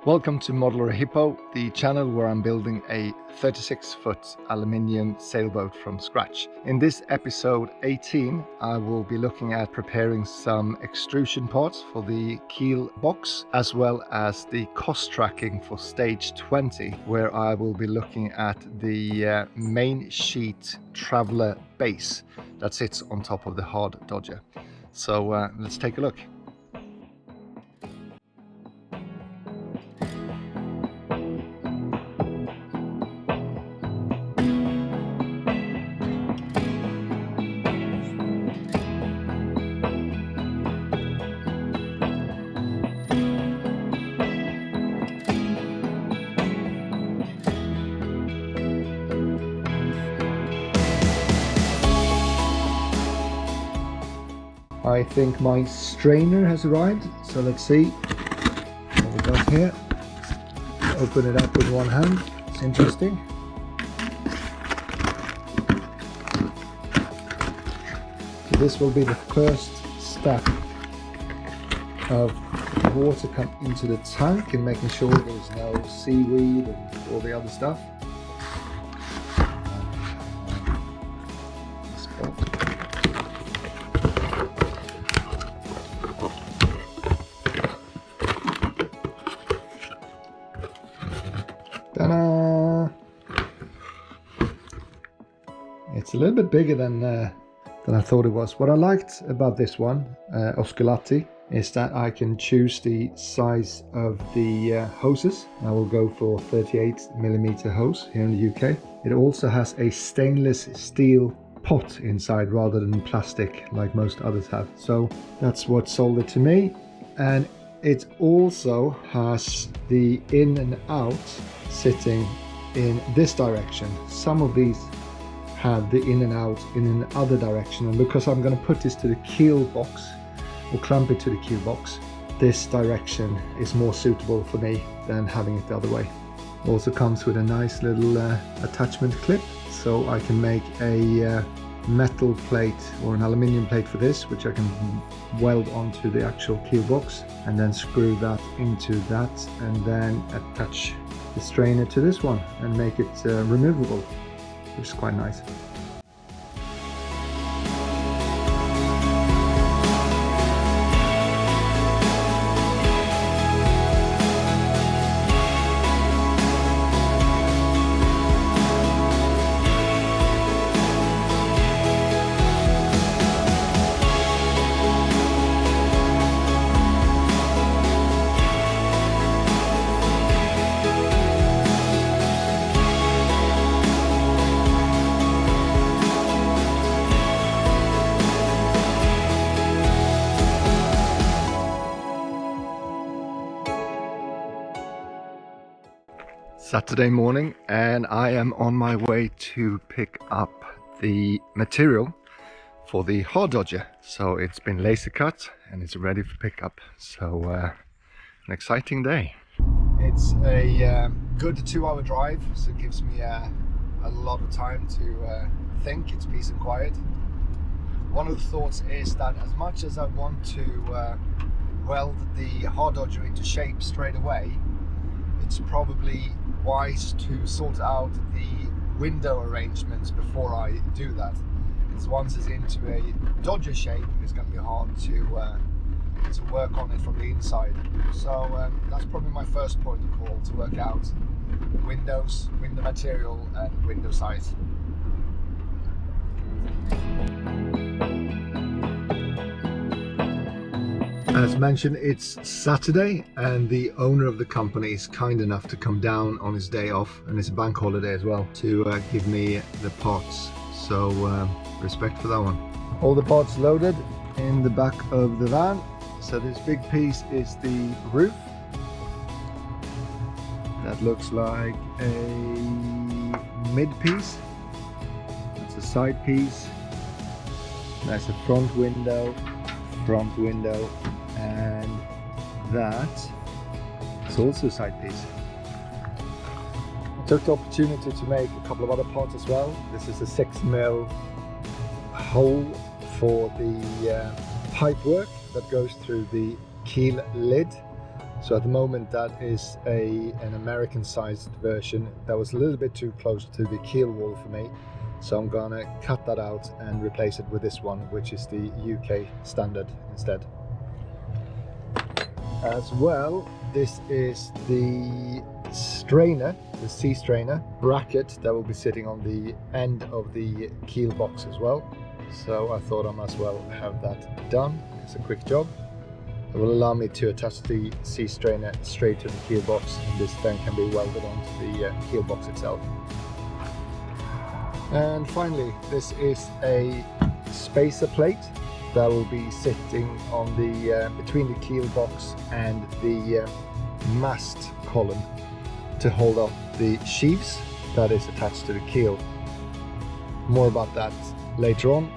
Welcome to Modular Hippo, the channel where I'm building a 36-foot aluminium sailboat from scratch. In this episode 18, I will be looking at preparing some extrusion parts for the keel box, as well as the cost tracking for stage 20, where I will be looking at the Mainsheet traveler base that sits on top of the hard dodger. So let's take a look. I think my strainer has arrived, so let's see what we got here. Open it up with one hand, it's interesting. So this will be the first step of water coming into the tank and making sure there's no seaweed and all the other stuff. Ta-da! It's a little bit bigger than I thought it was. What I liked about this one, 𝐾𝐨𝐧'𝐭, is that I can choose the size of the hoses. I will go for 38mm hose here in the UK. It also has a stainless steel pot inside rather than plastic like most others have. So that's what sold it to me. And it also has the in and out sitting in this direction. Some of these have the in and out in the other direction, and because I'm going to put this to the keel box or clamp it to the keel box, this direction is more suitable for me than having it the other way. Also comes with a nice little attachment clip, so I can make a metal plate or an aluminium plate for this, which I can weld onto the actual keel box and then screw that into that, and then attach the strainer to this one and make it removable, which is quite nice. Saturday morning, and I am on my way to pick up the material for the hard dodger. So it's been laser cut and it's ready for pickup. So an exciting day. It's a good 2-hour drive, so it gives me a lot of time to think. It's peace and quiet. One of the thoughts is that as much as I want to weld the hard dodger into shape straight away, it's probably wise to sort out the window arrangements before I do that. Because once it's into a dodger shape, it's going to be hard to work on it from the inside. So that's probably my first point of call, to work out windows, window material and window size. As mentioned, it's Saturday and the owner of the company is kind enough to come down on his day off, and it's a bank holiday as well, to give me the parts. So respect for that one. All the parts loaded in the back of the van. So this big piece is the roof. That looks like a mid piece. That's a side piece. That's a front window, and that is also a side piece. I took the opportunity to make a couple of other parts as well. This is a 6mm hole for the pipe work that goes through the keel lid. So at the moment that is an American sized version that was a little bit too close to the keel wall for me. So I'm gonna cut that out and replace it with this one, which is the UK standard instead. As well, this is the strainer, the sea strainer bracket that will be sitting on the end of the keel box as well. So I thought I might as well have that done. It's a quick job. It will allow me to attach the sea strainer straight to the keel box, and this then can be welded onto the keel box itself. And finally, this is a spacer plate that will be sitting on the between the keel box and the mast column to hold up the sheaves that is attached to the keel. More about that later on,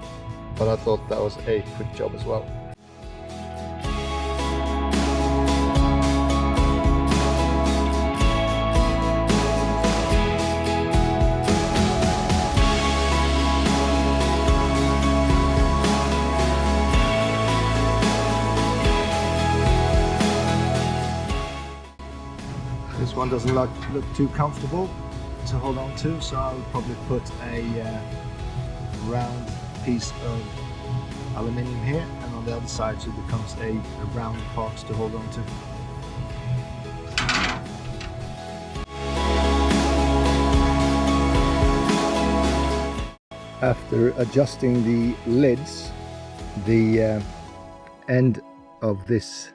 but I thought that was a quick job as well. This one doesn't look too comfortable to hold on to, so I'll probably put a round piece of aluminium here, and on the other side so it becomes a round part to hold on to. After adjusting the lids, the end of this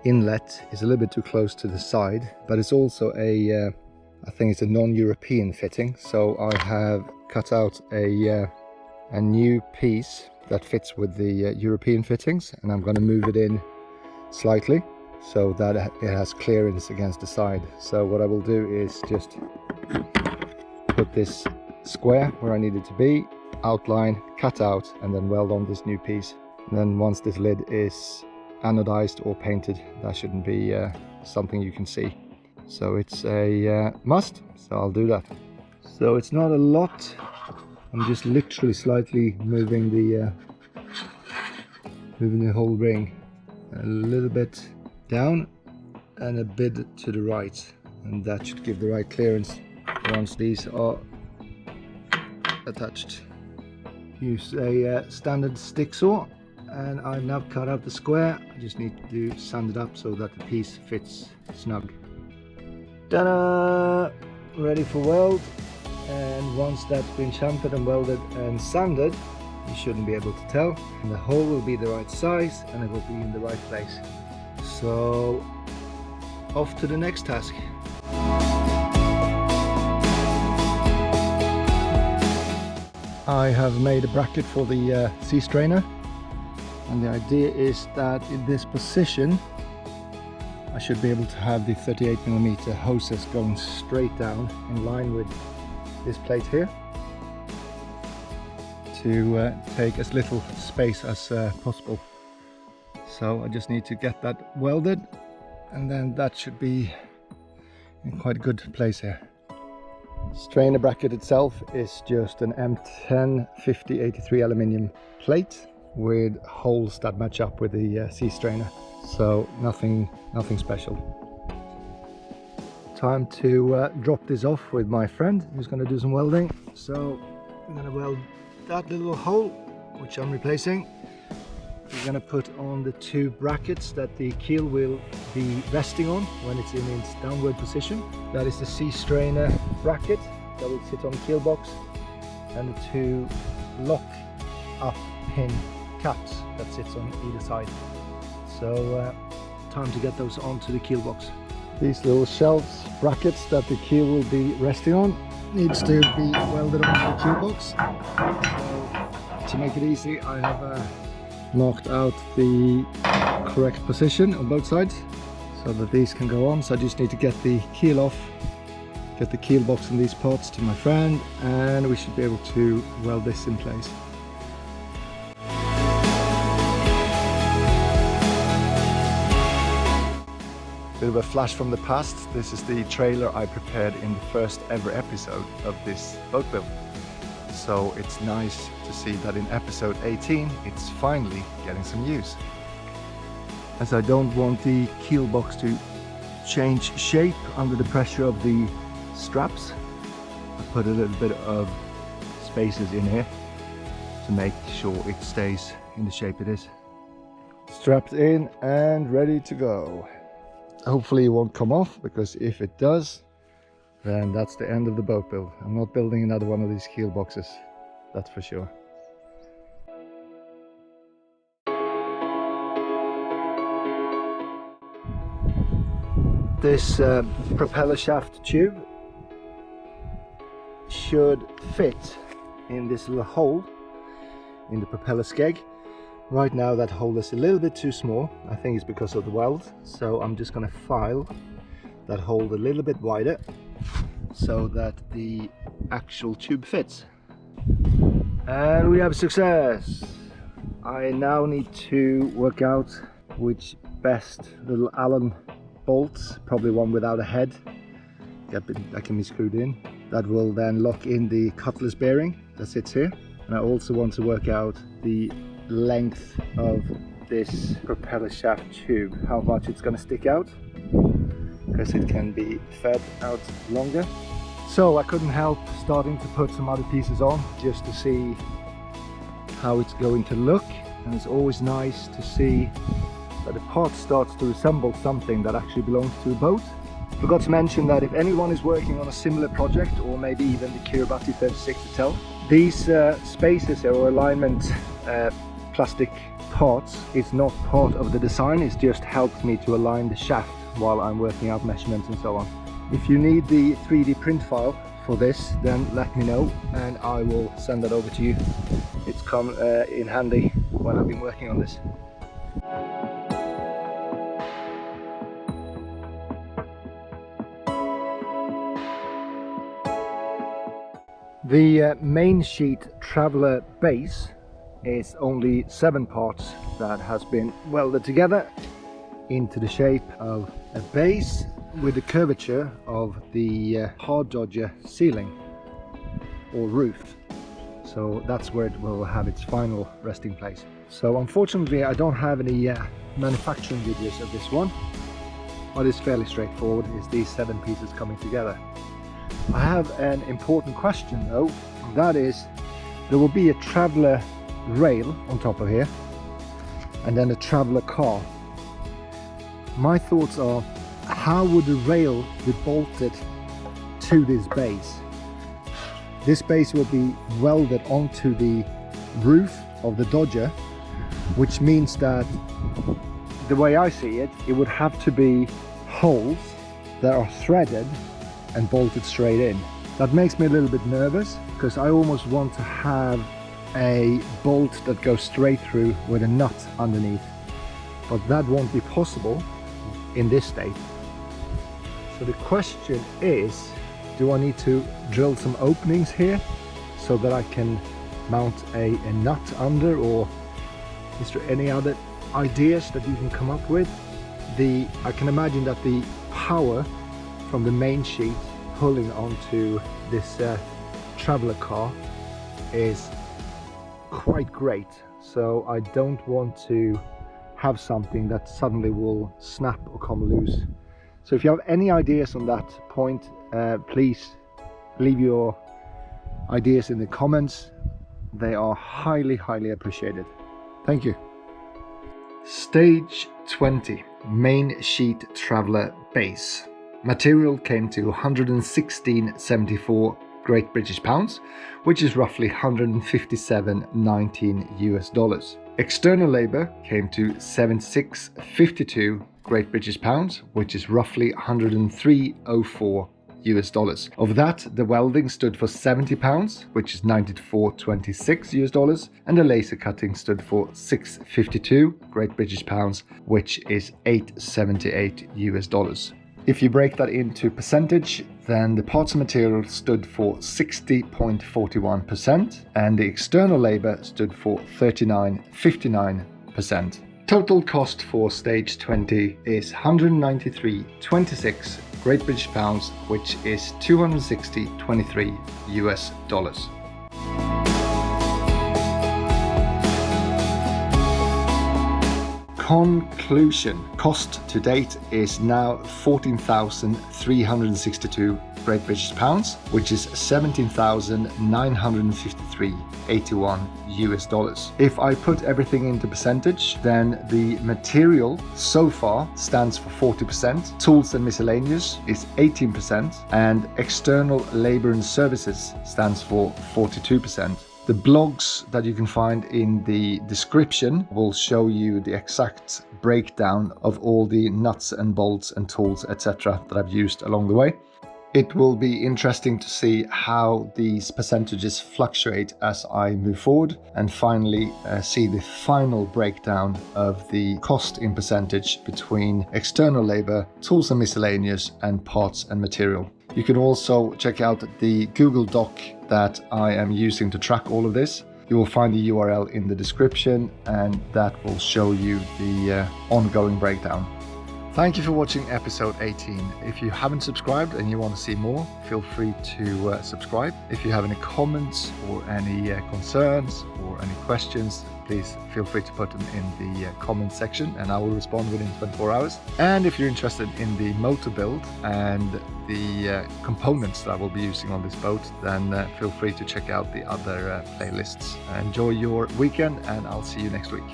inlet is a little bit too close to the side, but it's also I think it's a non-European fitting, so I have cut out a new piece that fits with the European fittings, and I'm going to move it in slightly so that it has clearance against the side. So what I will do is just put this square where I need it to be, outline, cut out, and then weld on this new piece. And then once this lid is anodized or painted, that shouldn't be something you can see. So it's a must, so I'll do that. So it's not a lot, I'm just literally slightly moving the whole ring a little bit down and a bit to the right, and that should give the right clearance once these are attached. Use a standard stick saw, and I've now cut out the square. I just need to sand it up so that the piece fits snug. Ta-da! Ready for weld. And once that's been chamfered and welded and sanded, you shouldn't be able to tell. And the hole will be the right size and it will be in the right place. So off to the next task. I have made a bracket for the sea strainer. And the idea is that in this position I should be able to have the 38mm hoses going straight down in line with this plate here to take as little space as possible. So I just need to get that welded, and then that should be in quite a good place here. Strainer bracket itself is just an M10 5083 aluminium plate with holes that match up with the sea strainer, so nothing special. Time to drop this off with my friend who's going to do some welding. So I'm going to weld that little hole, which I'm replacing. We're going to put on the two brackets that the keel will be resting on when it's in its downward position. That is the sea strainer bracket that will sit on the keel box, and the two lock up pin caps that sits on either side. So time to get those onto the keel box. These little shelves brackets that the keel will be resting on needs to be welded onto the keel box. So to make it easy, I have marked out the correct position on both sides so that these can go on. So I just need to get the keel off, get the keel box and these parts to my friend, and we should be able to weld this in place. Bit of a flash from the past. This is the trailer I prepared in the first ever episode of this boat build. So it's nice to see that in episode 18 it's finally getting some use. As I don't want the keel box to change shape under the pressure of the straps. I put a little bit of spacers in here to make sure it stays in the shape it is. Strapped in and ready to go. Hopefully it won't come off, because if it does, then that's the end of the boat build. I'm not building another one of these keel boxes, that's for sure. This propeller shaft tube should fit in this little hole in the propeller skeg. Right now that hole is a little bit too small. I think it's because of the weld, so I'm just going to file that hole a little bit wider so that the actual tube fits. And we have success! I now need to work out which best little Allen bolts, probably one without a head, that can be screwed in. That will then lock in the cutlass bearing that sits here. And I also want to work out the length of this propeller shaft tube, how much it's going to stick out, because it can be fed out longer. So I couldn't help starting to put some other pieces on just to see how it's going to look. And it's always nice to see that the part starts to resemble something that actually belongs to a boat. Forgot to mention that if anyone is working on a similar project, or maybe even the Kiribati 36 hotel, these spaces or alignment plastic parts is not part of the design. It's just helped me to align the shaft while I'm working out measurements and so on. If you need the 3D print file for this, then let me know and I will send that over to you. It's come in handy when I've been working on this. The Mainsheet traveller base is only 7 parts that has been welded together into the shape of a base with the curvature of the hard dodger ceiling or roof. So that's where it will have its final resting place. So unfortunately I don't have any manufacturing videos of this one. What is fairly straightforward is these 7 pieces coming together. I have an important question though, and that is, there will be a traveller rail on top of here and then a traveller car. My thoughts are, how would the rail be bolted to this base? This base will be welded onto the roof of the Dodger, which means that, the way I see it, it would have to be holes that are threaded and bolted straight in. That makes me a little bit nervous, because I almost want to have a bolt that goes straight through with a nut underneath, but that won't be possible in this state. So the question is, do I need to drill some openings here so that I can mount a nut under, or is there any other ideas that you can come up with? I can imagine that the power from the main sheet pulling onto this traveller car is quite great, so I don't want to have something that suddenly will snap or come loose. So if you have any ideas on that point, please leave your ideas in the comments. They are highly appreciated. Thank you. Stage 20, main sheet traveller base. Material came to 116.74 Great British pounds, which is roughly 157.19 US dollars. External labour came to 76.52 Great British pounds, which is roughly 103.04 US dollars. Of that, the welding stood for 70 pounds, which is 94.26 US dollars, and the laser cutting stood for 6.52 Great British pounds, which is 8.78 US dollars. If you break that into percentage, then the parts and material stood for 60.41% and the external labour stood for 39.59%. Total cost for stage 20 is 193.26 Great British pounds, which is 260.23 US dollars. Conclusion. Cost to date is now 14,362 Great British pounds, which is 17,953.81 US dollars. If I put everything into percentage, then the material so far stands for 40%, tools and miscellaneous is 18%, and external labor and services stands for 42%. The blogs that you can find in the description will show you the exact breakdown of all the nuts and bolts and tools, etc. that I've used along the way. It will be interesting to see how these percentages fluctuate as I move forward, and finally see the final breakdown of the cost in percentage between external labor, tools and miscellaneous, and parts and material. You can also check out the Google Doc that I am using to track all of this. You will find the URL in the description, and that will show you the ongoing breakdown. Thank you for watching episode 18. If you haven't subscribed and you want to see more, feel free to subscribe. If you have any comments or any concerns or any questions, please feel free to put them in the comment section and I will respond within 24 hours. And if you're interested in the motor build and the components that I will be using on this boat, then feel free to check out the other playlists. Enjoy your weekend and I'll see you next week.